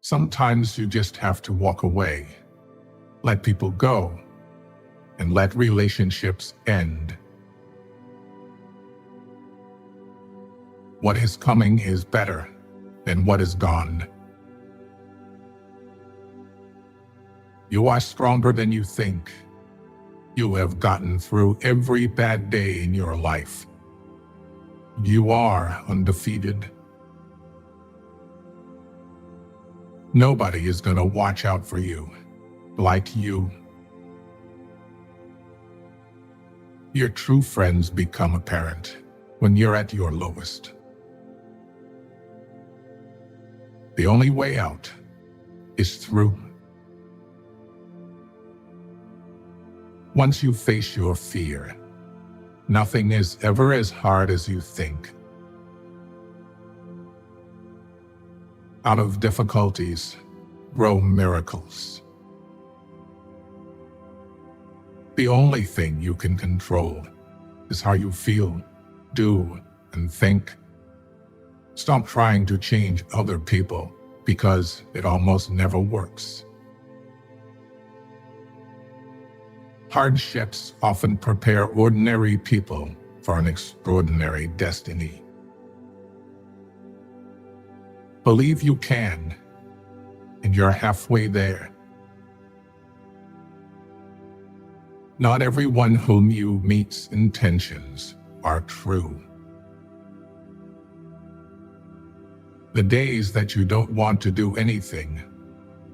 Sometimes you just have to walk away, let people go, and let relationships end. What is coming is better than what is gone. You are stronger than you think. You have gotten through every bad day in your life. You are undefeated. Nobody is going to watch out for you like you. Your true friends become apparent when you're at your lowest. The only way out is through. Once you face your fear, nothing is ever as hard as you think. Out of difficulties grow miracles. The only thing you can control is how you feel, do, and think. Stop trying to change other people because it almost never works. Hardships often prepare ordinary people for an extraordinary destiny. Believe you can, and you're halfway there. Not everyone whom you meet's intentions are true. The days that you don't want to do anything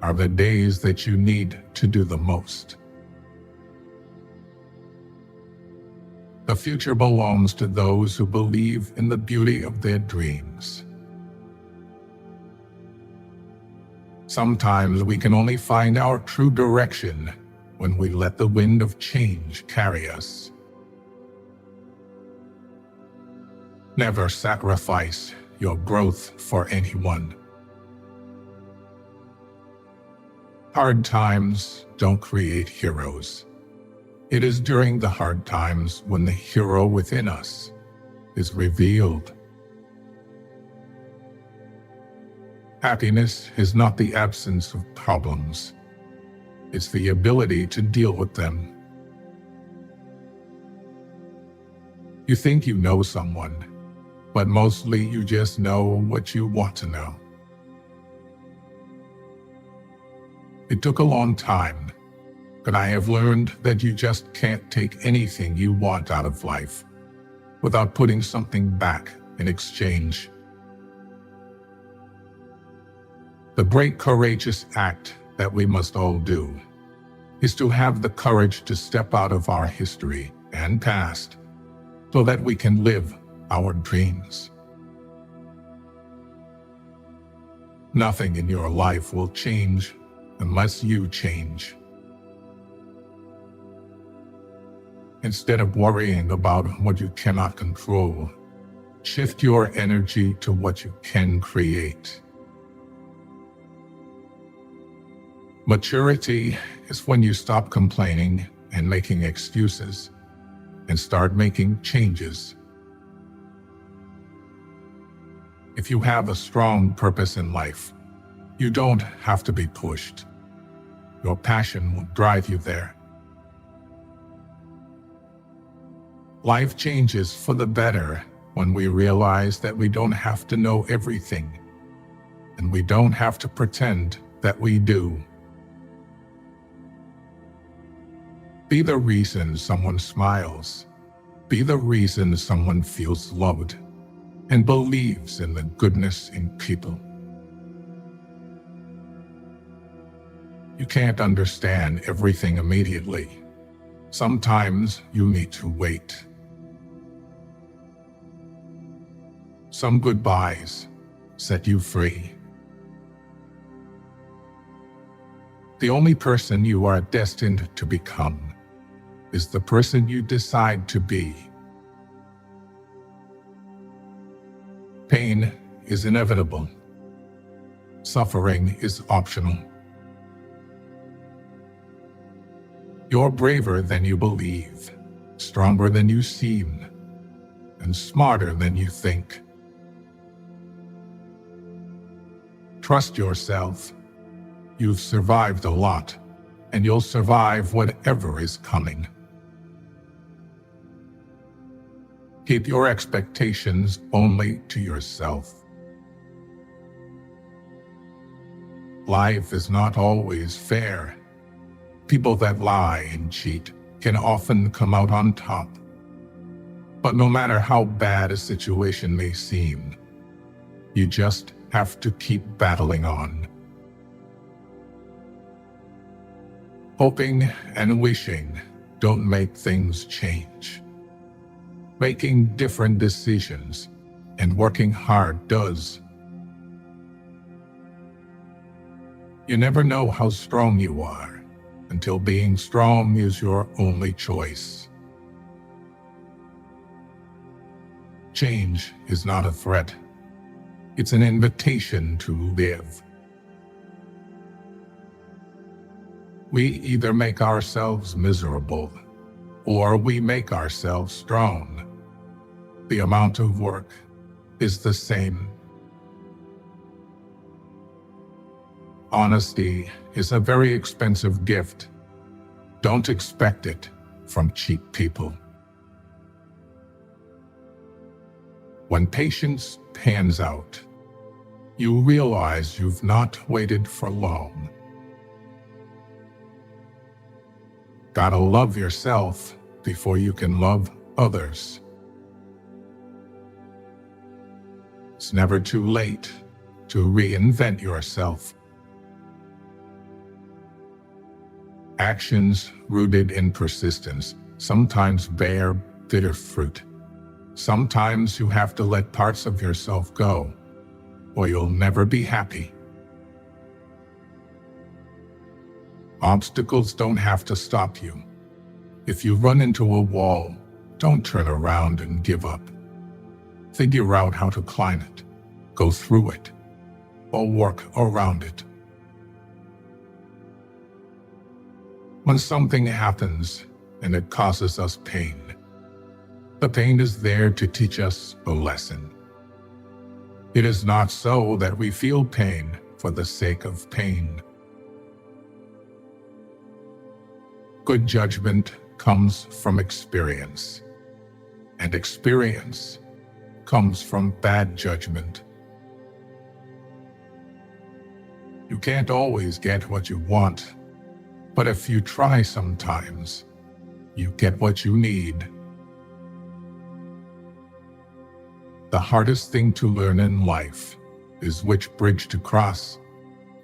are the days that you need to do the most. The future belongs to those who believe in the beauty of their dreams. Sometimes we can only find our true direction when we let the wind of change carry us. Never sacrifice your growth for anyone. Hard times don't create heroes. It is during the hard times when the hero within us is revealed. Happiness is not the absence of problems. It's the ability to deal with them. You think you know someone, but mostly you just know what you want to know. It took a long time, but I have learned that you just can't take anything you want out of life without putting something back in exchange. The great courageous act that we must all do is to have the courage to step out of our history and past so that we can live our dreams. Nothing in your life will change unless you change. Instead of worrying about what you cannot control, shift your energy to what you can create. Maturity is when you stop complaining and making excuses and start making changes. If you have a strong purpose in life, you don't have to be pushed. Your passion will drive you there. Life changes for the better when we realize that we don't have to know everything, and we don't have to pretend that we do. Be the reason someone smiles. Be the reason someone feels loved and believes in the goodness in people. You can't understand everything immediately. Sometimes you need to wait. Some goodbyes set you free. The only person you are destined to become is the person you decide to be. Pain is inevitable. Suffering is optional. You're braver than you believe, stronger than you seem, and smarter than you think. Trust yourself You've survived a lot, and you'll survive whatever is coming. Keep your expectations only to yourself. Life is not always fair. People that lie and cheat can often come out on top. But no matter how bad a situation may seem, you just have to keep battling on. Hoping and wishing don't make things change. Making different decisions and working hard does. You never know how strong you are until being strong is your only choice. Change is not a threat. It's an invitation to live. We either make ourselves miserable or we make ourselves strong. The amount of work is the same. Honesty is a very expensive gift. Don't expect it from cheap people. When patience pans out, you realize you've not waited for long. Gotta love yourself before you can love others. It's never too late to reinvent yourself. Actions rooted in persistence sometimes bear bitter fruit. Sometimes you have to let parts of yourself go, or you'll never be happy. Obstacles don't have to stop you. If you run into a wall, don't turn around and give up. Figure out how to climb it, go through it, or work around it. When something happens and it causes us pain, the pain is there to teach us a lesson. It is not so that we feel pain for the sake of pain. Good judgment comes from experience, and experience comes from bad judgment. You can't always get what you want, but if you try sometimes, you get what you need. The hardest thing to learn in life is which bridge to cross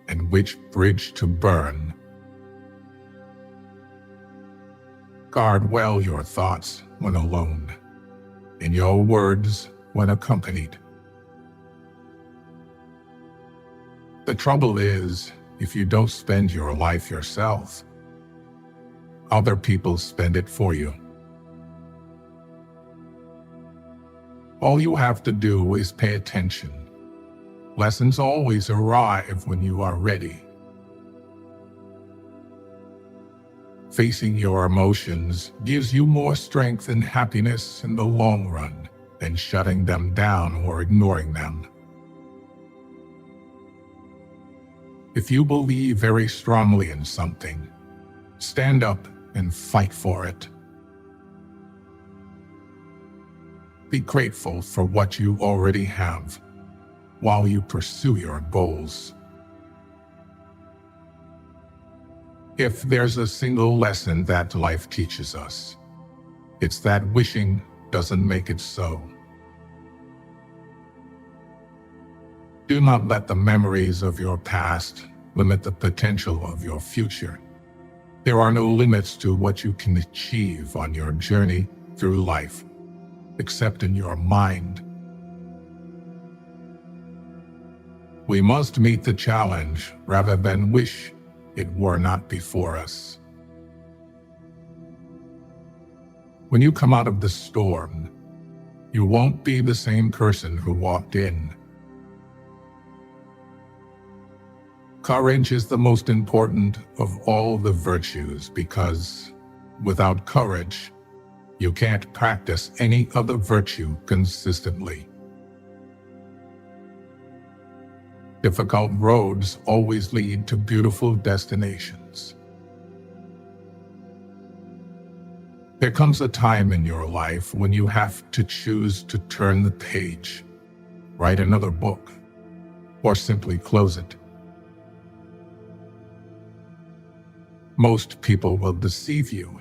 and which bridge to burn. Guard well your thoughts when alone, and your words when accompanied. The trouble is, if you don't spend your life yourself, other people spend it for you. All you have to do is pay attention. Lessons always arrive when you are ready. Facing your emotions gives you more strength and happiness in the long run than shutting them down or ignoring them. If you believe very strongly in something, stand up and fight for it. Be grateful for what you already have while you pursue your goals. If there's a single lesson that life teaches us, it's that wishing doesn't make it so. Do not let the memories of your past limit the potential of your future. There are no limits to what you can achieve on your journey through life, except in your mind. We must meet the challenge rather than wish it were not before us. When you come out of the storm, you won't be the same person who walked in. Courage is the most important of all the virtues because without courage, you can't practice any other virtue consistently. Difficult roads always lead to beautiful destinations. There comes a time in your life when you have to choose to turn the page, write another book, or simply close it. Most people will deceive you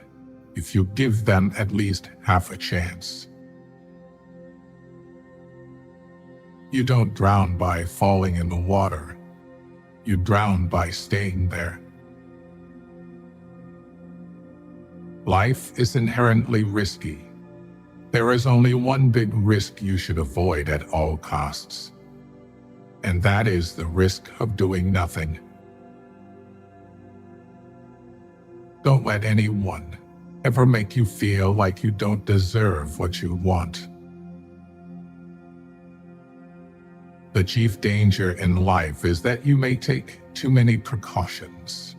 if you give them at least half a chance. You don't drown by falling in the water. You drown by staying there. Life is inherently risky. There is only one big risk you should avoid at all costs, and that is the risk of doing nothing. Don't let anyone ever make you feel like you don't deserve what you want. The chief danger in life is that you may take too many precautions.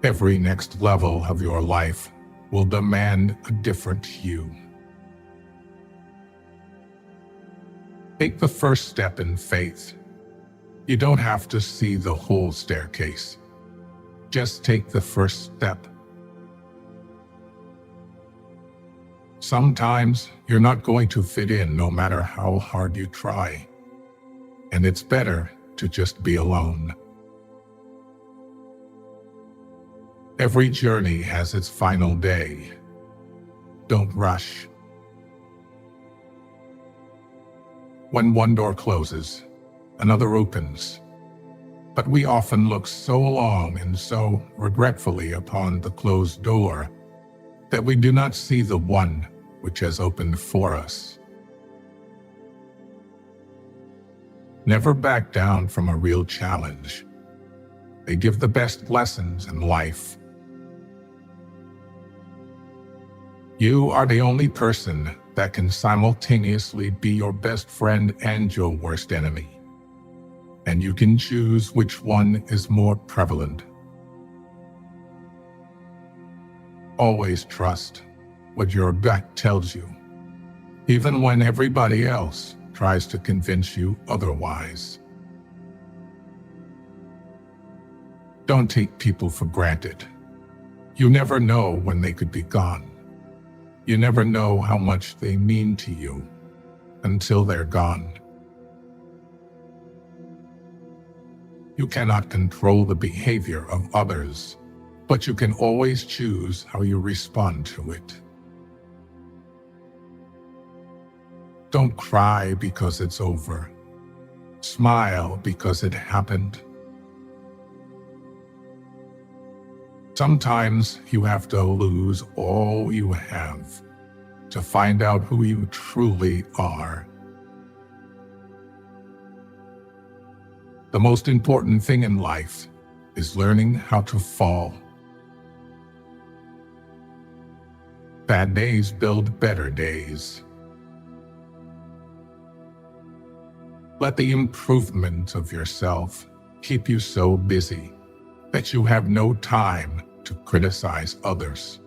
Every next level of your life will demand a different you. Take the first step in faith. You don't have to see the whole staircase. Just take the first step. Sometimes you're not going to fit in no matter how hard you try, and it's better to just be alone. Every journey has its final day. Don't rush. When one door closes, another opens. But we often look so long and so regretfully upon the closed door that we do not see the one which has opened for us. Never back down from a real challenge. They give the best lessons in life. You are the only person that can simultaneously be your best friend and your worst enemy, and you can choose which one is more prevalent. Always trust what your gut tells you, even when everybody else tries to convince you otherwise. Don't take people for granted. You never know when they could be gone. You never know how much they mean to you until they're gone. You cannot control the behavior of others, but you can always choose how you respond to it. Don't cry because it's over. Smile because it happened. Sometimes you have to lose all you have to find out who you truly are. The most important thing in life is learning how to fall. Bad days build better days. Let the improvement of yourself keep you so busy that you have no time to criticize others.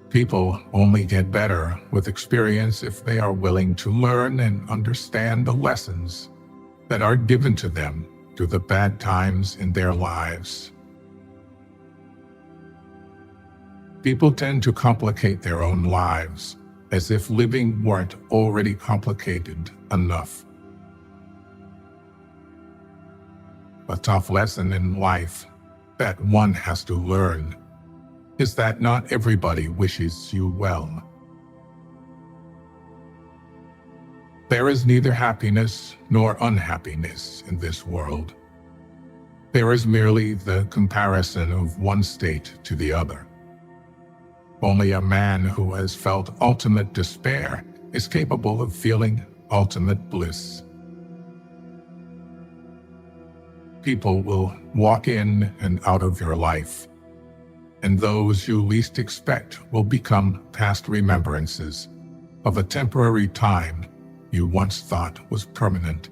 People only get better with experience if they are willing to learn and understand the lessons that are given to them through the bad times in their lives. People tend to complicate their own lives as if living weren't already complicated enough. A tough lesson in life that one has to learn is that not everybody wishes you well. There is neither happiness nor unhappiness in this world. There is merely the comparison of one state to the other. Only a man who has felt ultimate despair is capable of feeling ultimate bliss. People will walk in and out of your life, and those you least expect will become past remembrances of a temporary time you once thought was permanent.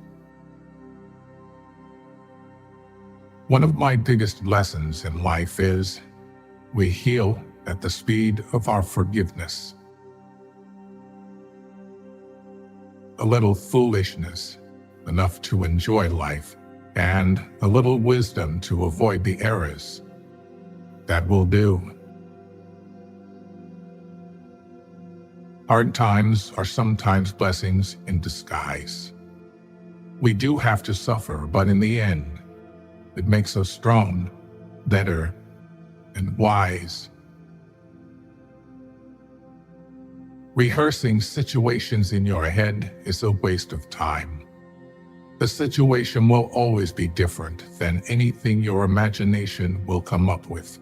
One of my biggest lessons in life is we heal at the speed of our forgiveness. a little foolishness, enough to enjoy life, and a little wisdom to avoid the errors. That will do. Hard times are sometimes blessings in disguise. We do have to suffer, but in the end, it makes us strong, better, and wise. Rehearsing situations in your head is a waste of time. The situation will always be different than anything your imagination will come up with.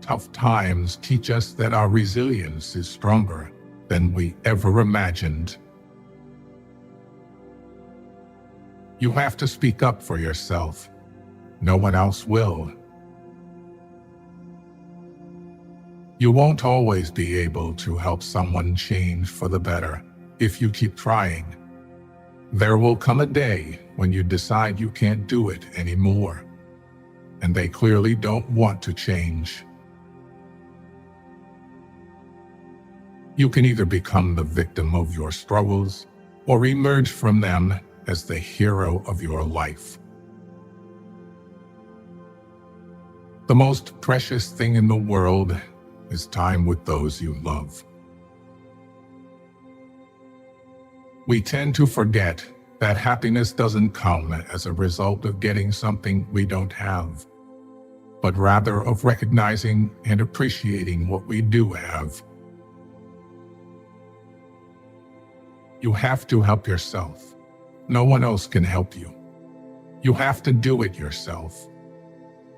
Tough times teach us that our resilience is stronger than we ever imagined. You have to speak up for yourself. No one else will. You won't always be able to help someone change for the better if you keep trying. There will come a day when you decide you can't do it anymore, and they clearly don't want to change. You can either become the victim of your struggles or emerge from them as the hero of your life. The most precious thing in the world is time with those you love. We tend to forget that happiness doesn't come as a result of getting something we don't have, but rather of recognizing and appreciating what we do have. You have to help yourself. No one else can help you. You have to do it yourself.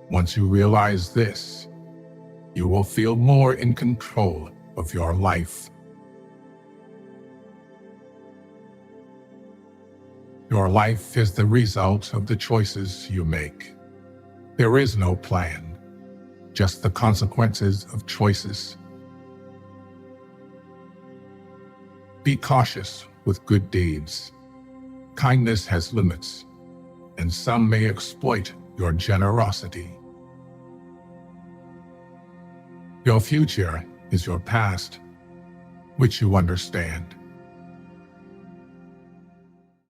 Once you realize this, you will feel more in control of your life. Your life is the result of the choices you make. There is no plan, just the consequences of choices. Be cautious with good deeds. Kindness has limits, and some may exploit your generosity. Your future is your past, which you understand.